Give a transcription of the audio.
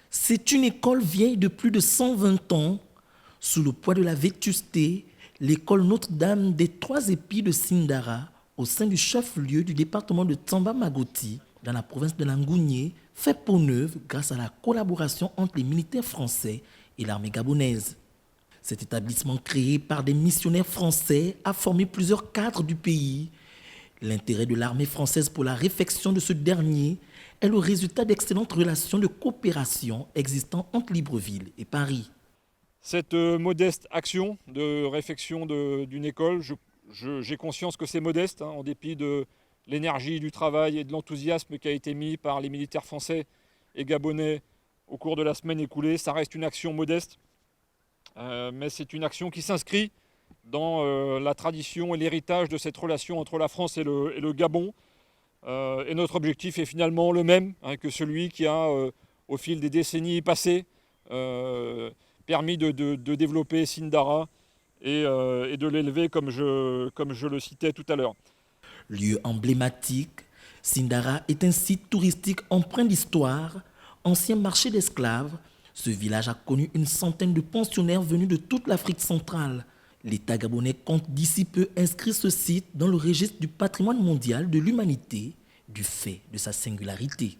C'est une école vieille de plus de 120 ans. Sous le poids de la vétusté, l'école Notre-Dame des Trois Épis de Sindara, au sein du chef-lieu du département de Tamba-Magoti, dans la province de Langounié, fait peau neuve grâce à la collaboration entre les militaires français et l'armée gabonaise. Cet établissement créé par des missionnaires français a formé plusieurs cadres du pays. L'intérêt de l'armée française pour la réfection de ce dernier est le résultat d'excellentes relations de coopération existant entre Libreville et Paris. Cette modeste action de réfection d'une école, j'ai conscience que c'est modeste, en dépit de l'énergie, du travail et de l'enthousiasme qui a été mis par les militaires français et gabonais au cours de la semaine écoulée. Ça reste une action modeste, mais c'est une action qui s'inscrit dans la tradition et l'héritage de cette relation entre la France et le Gabon. Et notre objectif est finalement le même que celui qui a, au fil des décennies passées, permis de développer Sindara et de l'élever comme je le citais tout à l'heure. Lieu emblématique, Sindara est un site touristique empreint d'histoire, ancien marché d'esclaves. Ce village a connu une centaine de pensionnaires venus de toute l'Afrique centrale. L'État gabonais compte d'ici peu inscrire ce site dans le registre du patrimoine mondial de l'humanité du fait de sa singularité.